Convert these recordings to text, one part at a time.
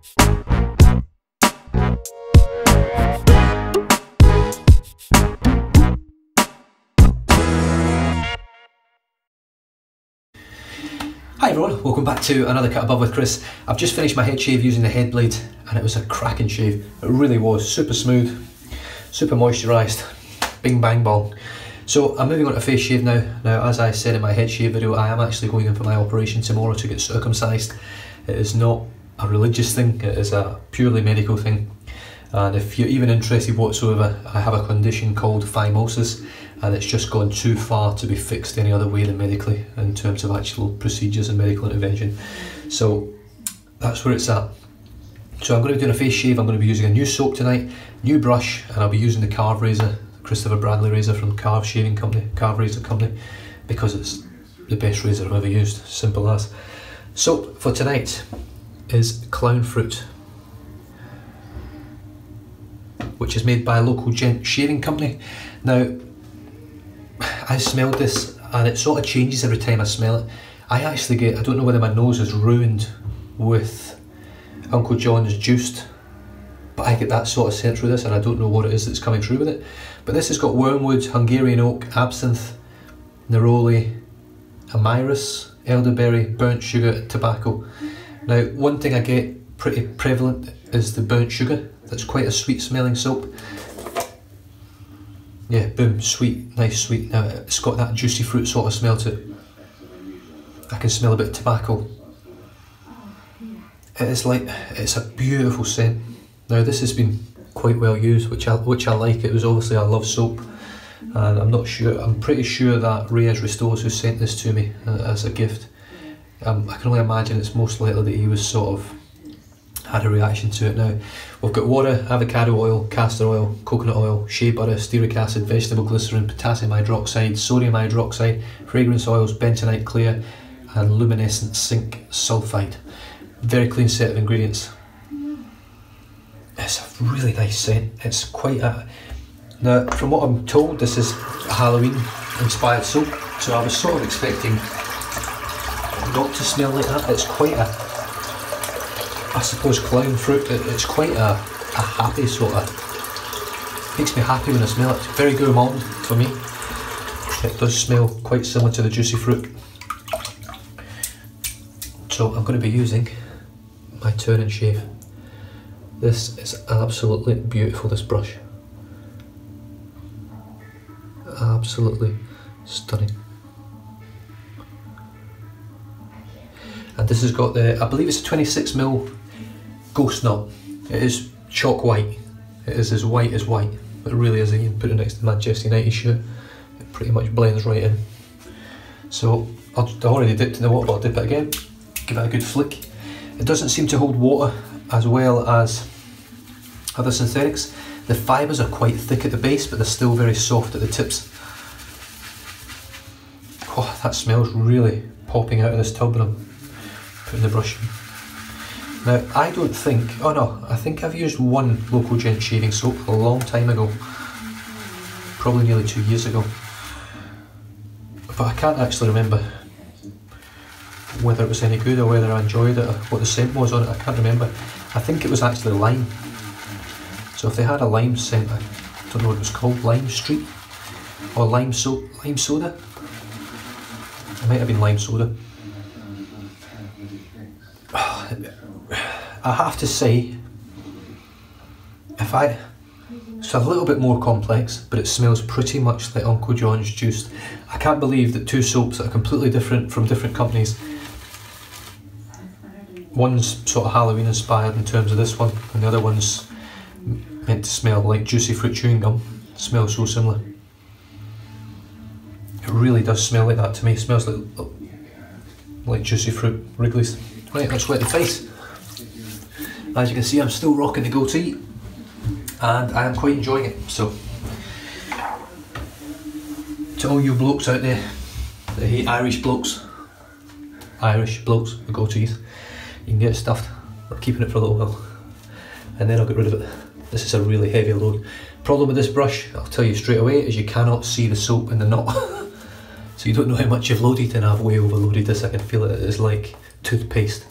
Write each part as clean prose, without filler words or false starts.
Hi everyone, welcome back to another Cut Above with Chris. I've just finished my head shave using the head blade and it was a cracking shave. It really was. Super smooth, super moisturised, bing bang bong. So I'm moving on to face shave now. Now, as I said in my head shave video, I am actually going in for my operation tomorrow to get circumcised. It is not a religious thing, it is a purely medical thing. And if you're even interested whatsoever, I have a condition called phimosis, and it's just gone too far to be fixed any other way than medically in terms of actual procedures and medical intervention. So that's where it's at. So I'm going to be doing a face shave. I'm going to be using a new soap tonight, new brush, and I'll be using the Carve razor, Christopher Bradley razor from Carve Shaving Company, Carve Razor Company, because it's the best razor I've ever used, simple as. So for tonight is Clown Fruit, which is made by a local Gent shaving company. Now, I smelled this and it sort of changes every time I smell it. I actually get, I don't know whether my nose is ruined with Uncle John's Juiced, but I get that sort of scent through this and I don't know what it is that's coming through with it. But this has got wormwood, Hungarian oak, absinthe, neroli, amyris, elderberry, burnt sugar, tobacco. Now, one thing I get pretty prevalent is the burnt sugar. That's quite a sweet smelling soap. Yeah, boom, sweet, nice sweet. Now it's got that juicy fruit sort of smell to it. I can smell a bit of tobacco. It is like, it's a beautiful scent. Now this has been quite well used, which I like. It was obviously a love soap, and I'm pretty sure that Reyes Restores who sent this to me as a gift. I can only imagine it's most likely that he was sort of had a reaction to it. Now we've got water, avocado oil, castor oil, coconut oil, shea butter, stearic acid, vegetable glycerin, potassium hydroxide, sodium hydroxide, fragrance oils, bentonite clear, and luminescent zinc sulfide. Very clean set of ingredients. It's a really nice scent. It's quite a... Now, from what I'm told, this is a Halloween inspired soap, so I was sort of expecting not to smell like that. It's quite a, I suppose, clown fruit. It's quite a happy sort of, makes me happy when I smell it. It's very gourmand for me. It does smell quite similar to the juicy fruit. So I'm going to be using my turn and shave. This is absolutely beautiful, this brush. Absolutely stunning. And this has got the, I believe it's a 26mm ghost nut. It is chalk white. It is as white as white. It really is. You can put it next to the Manchester United shirt. It pretty much blends right in. So I already dipped in the water, but I'll dip it again. Give it a good flick. It doesn't seem to hold water as well as other synthetics. The fibres are quite thick at the base, but they're still very soft at the tips. Oh, that smells really popping out of this tub when I'm putting the brush in. Now, I don't think, oh no, I think I've used one local Gent shaving soap a long time ago. Probably nearly 2 years ago. But I can't actually remember whether it was any good or whether I enjoyed it or what the scent was on it. I can't remember. I think it was actually lime. So if they had a lime scent, I don't know what it was called, Lime Street? Or lime soap, lime soda? It might have been lime soda. I have to say, it's a little bit more complex, but it smells pretty much like Uncle John's Juiced. I can't believe that two soaps that are completely different from different companies, one's sort of Halloween inspired in terms of this one, and the other one's meant to smell like juicy fruit chewing gum. It smells so similar. It really does smell like that to me. It smells like juicy fruit Wrigley's. Right, let's wet the face. As you can see, I'm still rocking the goatee, and I am quite enjoying it. So, to all you blokes out there that hate Irish blokes with goatees, you can get it stuffed. I'm keeping it for a little while, and then I'll get rid of it. This is a really heavy load. Problem with this brush, I'll tell you straight away, is you cannot see the soap in the knot. So you don't know how much you've loaded, and I've way overloaded this. I can feel it. It is like toothpaste.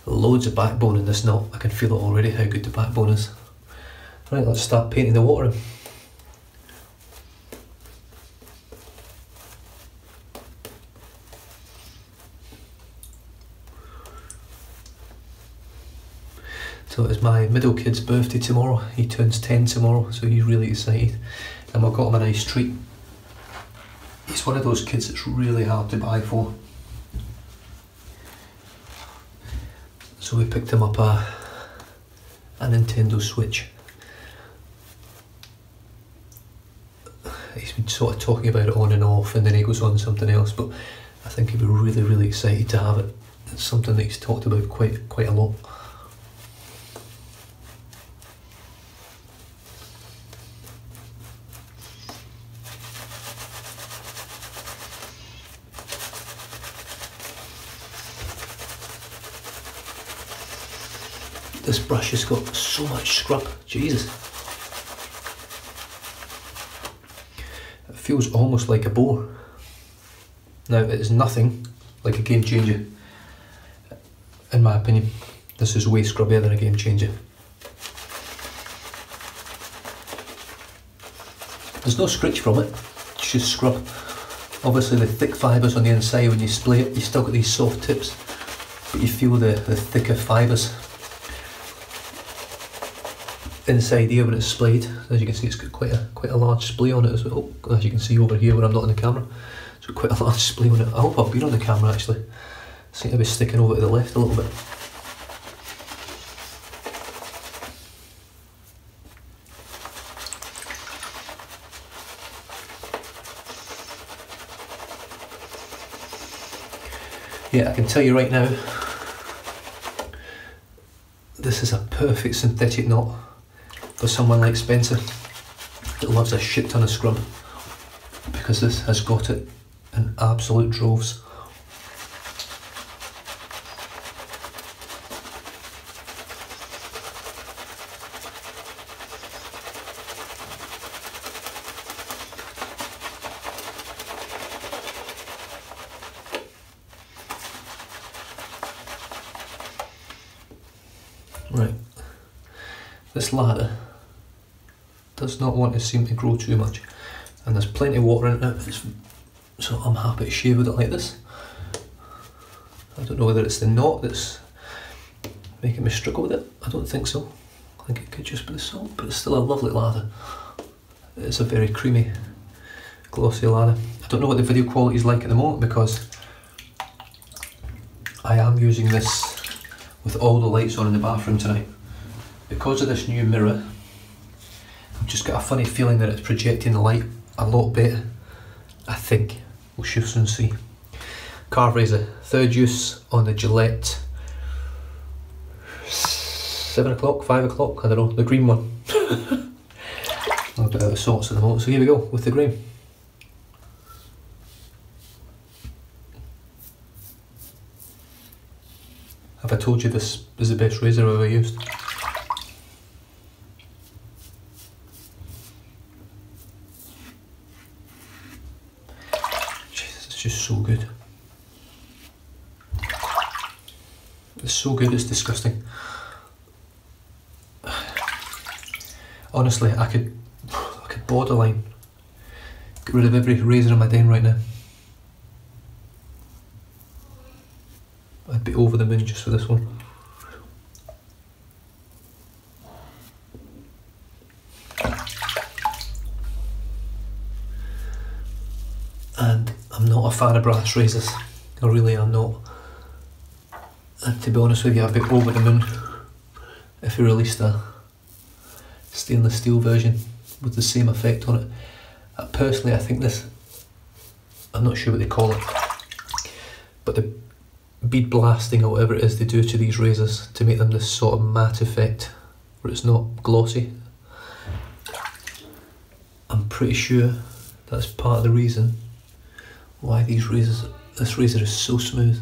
Loads of backbone in this knot. I can feel it already, how good the backbone is. Right, let's start painting the water in. So it's my middle kid's birthday tomorrow. He turns 10 tomorrow, so he's really excited. And we've got him a nice treat. He's one of those kids that's really hard to buy for. So we picked him up a Nintendo Switch. He's been sort of talking about it on and off, and then he goes on something else, but I think he'd be really, really excited to have it. It's something that he's talked about quite a lot. This brush has got so much scrub, Jesus. It feels almost like a boar. Now, it is nothing like a game changer, in my opinion. This is way scrubbier than a game changer. There's no scritch from it, it's just scrub. Obviously the thick fibres on the inside, when you spray it, you still got these soft tips, but you feel the thicker fibres inside here when it's splayed. As you can see, it's got quite a large splay on it as well. Oh, as you can see over here when I'm not in the camera, it's got quite a large splay on it. I hope I've been on the camera actually. It seems to be sticking over to the left a little bit. Yeah, I can tell you right now, this is a perfect synthetic knot for someone like Spencer that loves a shit ton of scrub, because this has got it in absolute droves. Right, this ladder does not want to seem to grow too much, and there's plenty of water in it, so I'm happy to shave with it like this. I don't know whether it's the knot that's making me struggle with it. I don't think so. I think it could just be the salt, but it's still a lovely ladder. It's a very creamy, glossy ladder. I don't know what the video quality is like at the moment, because I am using this with all the lights on in the bathroom tonight. Because of this new mirror, I've just got a funny feeling that it's projecting the light a lot better. I think. We'll soon see. Carve razor, third use on the Gillette 7 o'clock, 5 o'clock, I don't know, the green one. I'm a bit out of sorts at the moment, so here we go with the green. Have I told you this is the best razor I've ever used? Jesus, it's just so good. It's so good, it's disgusting. Honestly, I could borderline get rid of every razor in my den right now. I'd be over the moon just for this one. And I'm not a fan of brass razors. I really am not. And to be honest with you, I'd be over the moon if we released a stainless steel version with the same effect on it. Personally, I think this, I'm not sure what they call it, but the bead blasting or whatever it is they do to these razors to make them this sort of matte effect where it's not glossy. I'm pretty sure that's part of the reason why this razor is so smooth.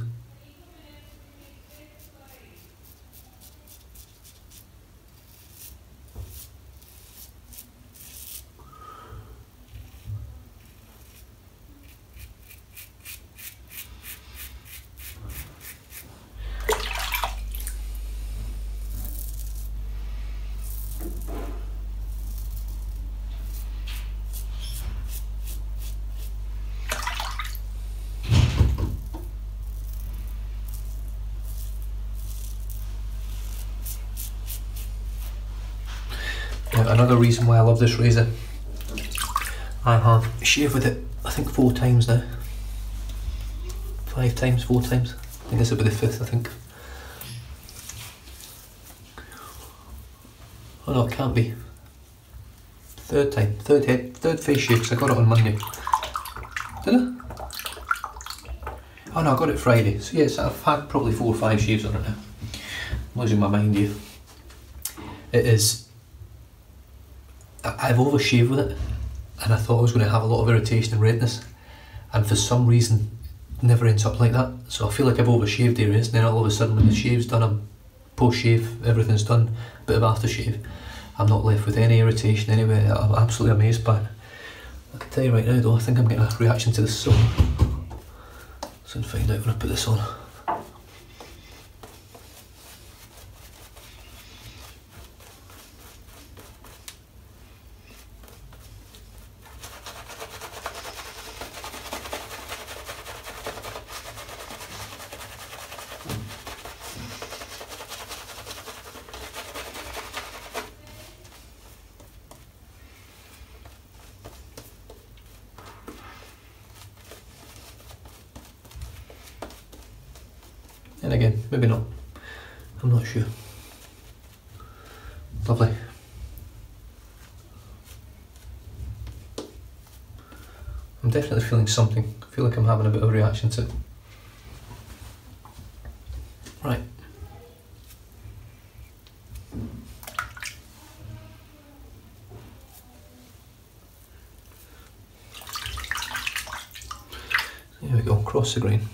Now, another reason why I love this razor, I have shaved with it I think 4 times now. 5 times, 4 times. I think this will be the 5th, I think. Oh no, it can't be. 3rd time, 3rd face shave, because I got it on Monday. Did I? Oh no, I got it Friday. So yes, I've had probably 4 or 5 shaves on it now. I'm losing my mind here. It is... I've overshaved with it, and I thought I was going to have a lot of irritation and redness, and for some reason it never ends up like that. So I feel like I've overshaved areas, and then all of a sudden when the shave's done, I'm post-shave, everything's done, a bit of aftershave, I'm not left with any irritation anyway. I'm absolutely amazed by it. I can tell you right now though, I think I'm getting a reaction to this soon. Soon find out when I put this on. And again, maybe not. I'm not sure. Lovely. I'm definitely feeling something. I feel like I'm having a bit of a reaction to it. Right. There we go, cross the grain.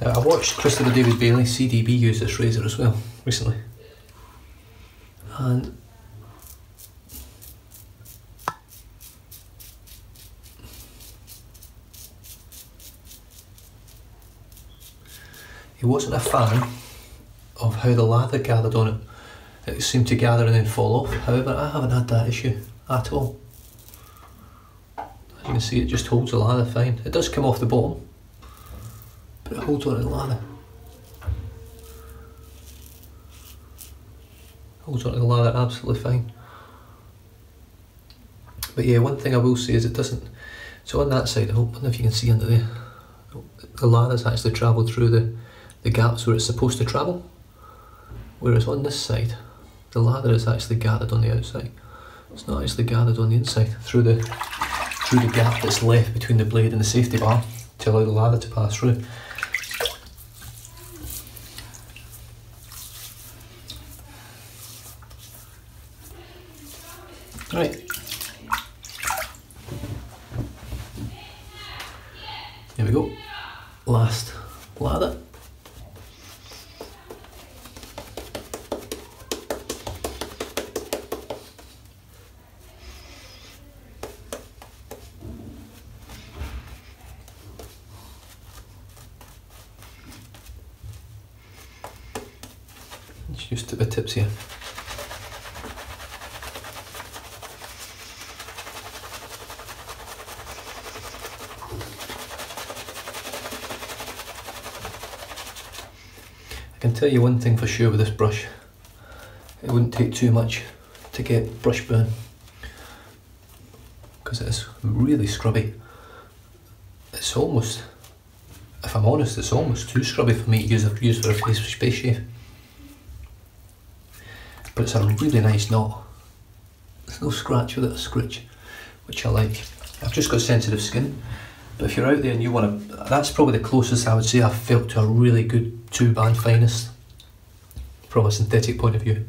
Now, I watched Christopher David Bailey, CDB, use this razor as well recently, and he wasn't a fan of how the lather gathered on it. It seemed to gather and then fall off. However, I haven't had that issue at all. As you can see, it just holds the lather fine. It does come off the bottom, but it holds on to the lather. Holds on to the lather absolutely fine. But yeah, one thing I will say is it doesn't, so on that side, I don't know if you can see under there, the lather's actually travelled through the gaps where it's supposed to travel, whereas on this side, the lather is actually gathered on the outside. It's not actually gathered on the inside, through the gap that's left between the blade and the safety bar to allow the lather to pass through. Right. Here we go. Last lather. Just to the tips here. I can tell you one thing for sure with this brush, it wouldn't take too much to get brush burn, because it is really scrubby. It's almost, if I'm honest, it's almost too scrubby for me to use for a face shave. But it's a really nice knot. There's no scratch with it, a scritch, which I like. I've just got sensitive skin, but if you're out there and you want to, that's probably the closest I would say I've felt to a really good 2-band finest from a synthetic point of view.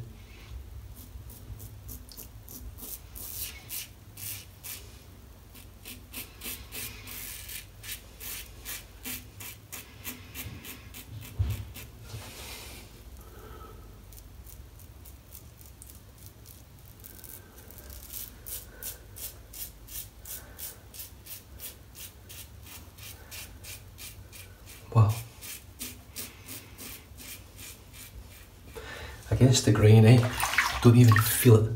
Wow. Against the grain, don't even feel it.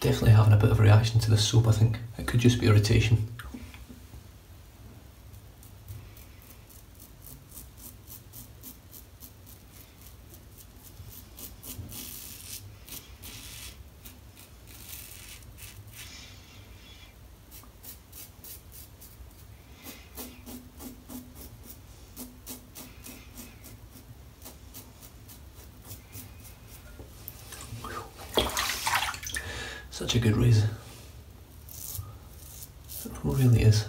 Definitely having a bit of a reaction to the soap, I think. It could just be irritation. Such a good razor. It really is.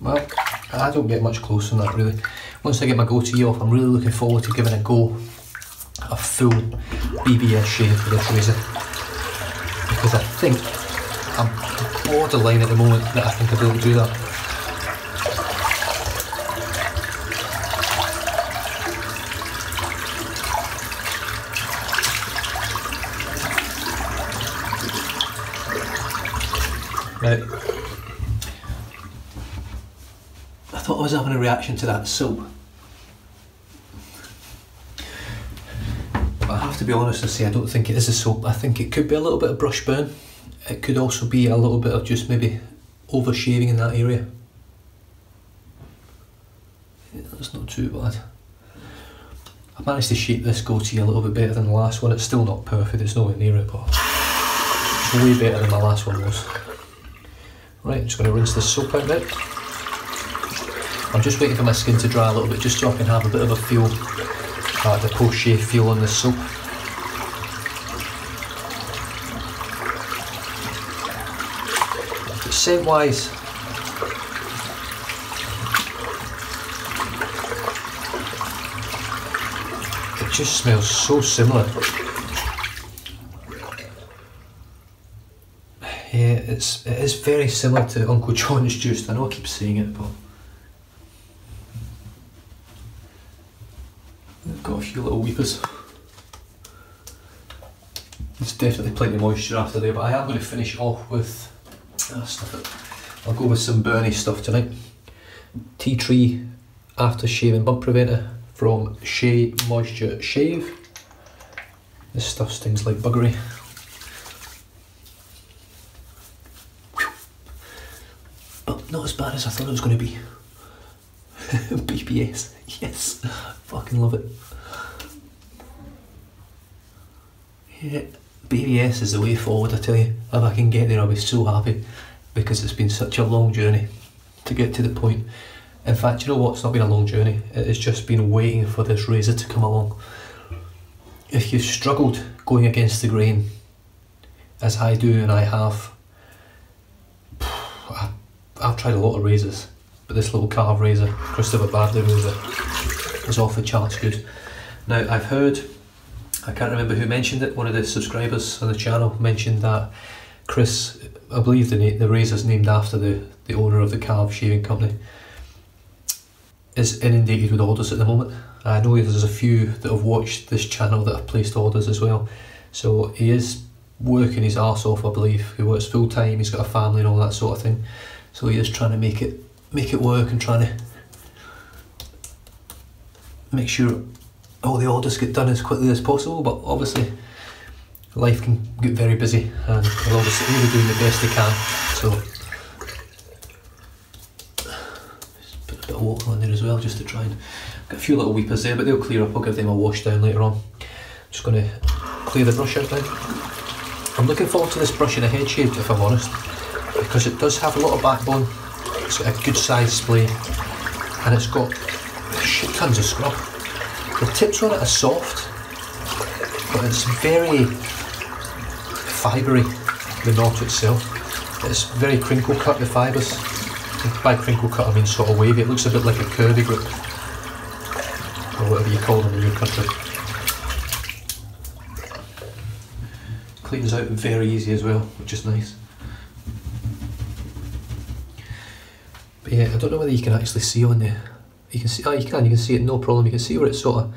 Well, I don't get much closer than that really. Once I get my goatee off, I'm really looking forward to giving a full BBS shave for this razor. Because I think I'm borderline at the moment that I think I'll be able to do that. Right. I thought I was having a reaction to that soap. But I have to be honest and say I don't think it is a soap. I think it could be a little bit of brush burn. It could also be a little bit of just maybe over shaving in that area. Yeah, that's not too bad. I managed to shape this goatee a little bit better than the last one. It's still not perfect, it's nowhere near it, but it's way better than my last one was. Right, I'm just going to rinse this soap out now. I'm just waiting for my skin to dry a little bit just so I can have a bit of a feel, the post-shave feel on this soap. Scent wise, it just smells so similar. Yeah, it is very similar to Uncle John's juice. I know I keep saying it, but I've got a few little weepers. There's definitely plenty of moisture after there, but I am going to finish off with I'll go with some burny stuff tonight. Tea Tree After Shaving Bump Preventer from Shea Moisture Shave. This stuff stings like buggery. But not as bad as I thought it was going to be. BBS, yes, fucking love it. Yeah, BBS is the way forward, I tell you. If I can get there, I'll be so happy, because it's been such a long journey to get to the point. In fact, you know what, it's not been a long journey, it has just been waiting for this razor to come along. If you've struggled going against the grain, as I do and I have, I've tried a lot of razors, but this little carve razor, Christopher Bradley razor, is off the charts good. Now I've heard, I can't remember who mentioned it, one of the subscribers on the channel mentioned that Chris, I believe the razor's named after the owner of the carve shaving company, is inundated with orders at the moment. I know there's a few that have watched this channel that have placed orders as well. So he is working his arse off, I believe. He works full time, he's got a family and all that sort of thing. So he is trying to make it work and trying to make sure all the orders get done as quickly as possible, but obviously life can get very busy and he'll obviously be doing the best he can. So just put a bit of water on there as well, just to try and get a few little weepers there, but they'll clear up. I'll give them a wash down later on. Just going to clear the brush out now. I'm looking forward to this brush in a head shave, if I'm honest, because it does have a lot of backbone, it's got a good sized splay, and it's got shit tons of scrub. The tips on it are soft, but it's very fibery, the knot itself. It's very crinkle cut, the fibres. By crinkle cut I mean sort of wavy. It looks a bit like a curvy grip, or whatever you call them in your country. Cleans out very easy as well, which is nice. But yeah, I don't know whether you can actually see on there. You can see, you can see it no problem. You can see where it's sort of,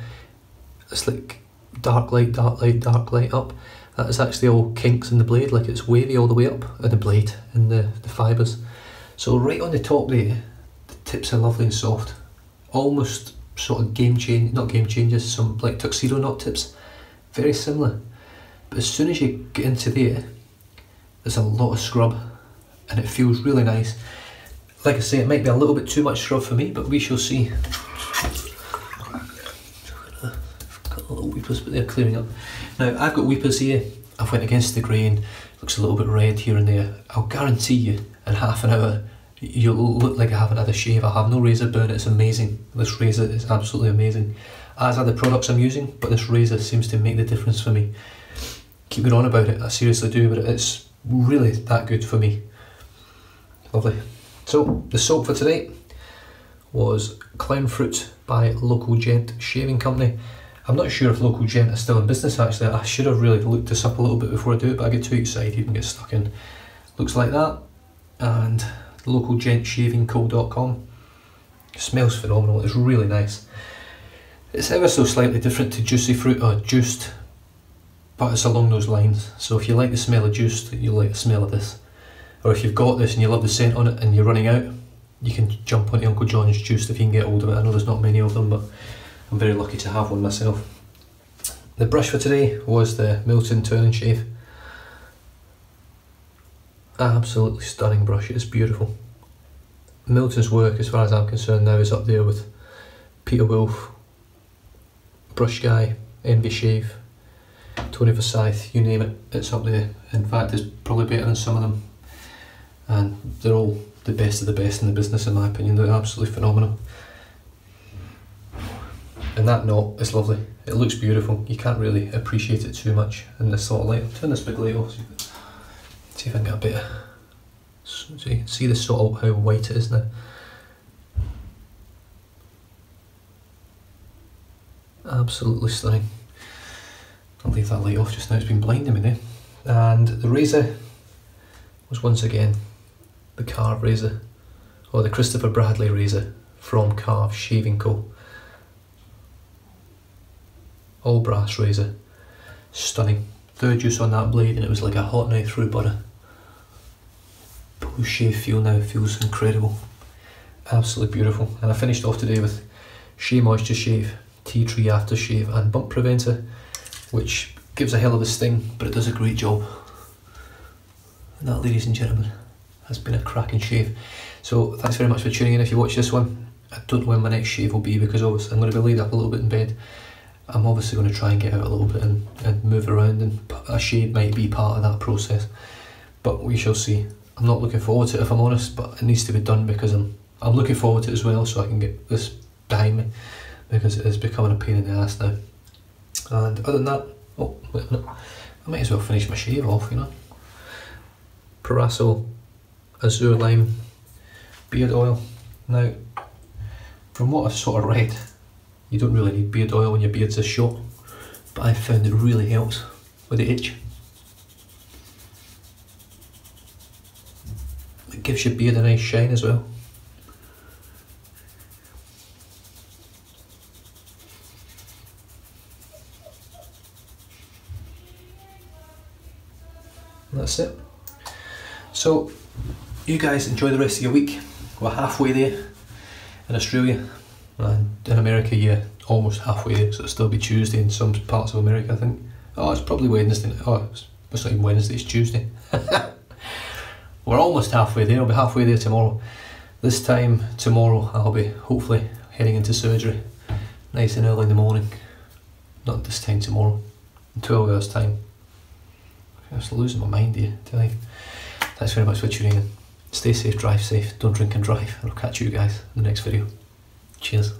it's like dark light, dark light, dark light up. That is actually all kinks in the blade, like it's wavy all the way up in the blade and the fibres. So right on the top there, the tips are lovely and soft. Almost sort of not game changers, some like tuxedo knot tips. Very similar. But as soon as you get into there, there's a lot of scrub and it feels really nice. Like I say, it might be a little bit too much scrub for me, but we shall see. I've got little weepers, but they're clearing up. Now, I've got weepers here. I've went against the grain. Looks a little bit red here and there. I'll guarantee you, in half an hour, you'll look like I haven't had a shave. I have no razor burn. It's amazing. This razor is absolutely amazing. As are the products I'm using, but this razor seems to make the difference for me. Keep going on about it, I seriously do, but it's really that good for me. Lovely. So, the soap for today was Clown Fruit by Local Gent Shaving Company. I'm not sure if Local Gent is still in business actually. I should have really looked this up a little bit before I do it, but I get too excited and get stuck in. Looks like that. And localgentshavingco.com. Smells phenomenal, it's really nice. It's ever so slightly different to Juicy Fruit or Juiced, but it's along those lines. So if you like the smell of Juiced, you'll like the smell of this. Or if you've got this and you love the scent on it and you're running out, you can jump onto Uncle John's Juiced if you can get hold of it. I know there's not many of them, but I'm very lucky to have one myself. The brush for today was the Milton Turn and Shave. Absolutely stunning brush, it's beautiful. Milton's work, as far as I'm concerned now, is up there with Peter Wolf, Brush Guy, Envy Shave, Tony Forsyth, you name it, it's up there. In fact, it's probably better than some of them. And they're all the best of the best in the business, in my opinion. They're absolutely phenomenal. And that knot is lovely. It looks beautiful. You can't really appreciate it too much in this sort of light. I'll turn this big light off. See if I can get a bit of, so you can see this sort of how white it is now. Absolutely stunning. I'll leave that light off just now, it's been blinding me there. And the razor was once again the Carve razor, or the Christopher Bradley razor from Carve Shaving Co. All brass razor, stunning. Third juice on that blade and it was like a hot knife through butter. Post shave feel now feels incredible, absolutely beautiful. And I finished off today with Shea Moisture Shave, Tea Tree Aftershave and Bump Preventer, which gives a hell of a sting, but it does a great job. And that, ladies and gentlemen, has been a cracking shave. So thanks very much for tuning in. If you watch this one, I don't know when my next shave will be, because obviously I'm going to be laid up a little bit in bed. I'm obviously going to try and get out a little bit and move around, and a shave might be part of that process, but we shall see. I'm not looking forward to it, if I'm honest, but it needs to be done because I'm looking forward to it as well, so I can get this behind me, because it is becoming a pain in the ass now. And other than that, oh wait a minute, I might as well finish my shave off, you know. Paraso Azure Lime beard oil. Now, from what I've sort of read, you don't really need beard oil when your beard's this short, but I found it really helps with the itch. It gives your beard a nice shine as well. And that's it. So, you guys enjoy the rest of your week. We're halfway there in Australia. And in America, yeah, almost halfway there, so it'll still be Tuesday in some parts of America, I think. Oh, it's probably Wednesday. Oh, it's not even Wednesday, it's Tuesday. We're almost halfway there, I'll be halfway there tomorrow. This time tomorrow I'll be hopefully heading into surgery nice and early in the morning. Not this time tomorrow, in 12 hours time. I'm just losing my mind here, tell you. Thanks very much for tuning in. Stay safe, drive safe, don't drink and drive, and I'll catch you guys in the next video. Cheers.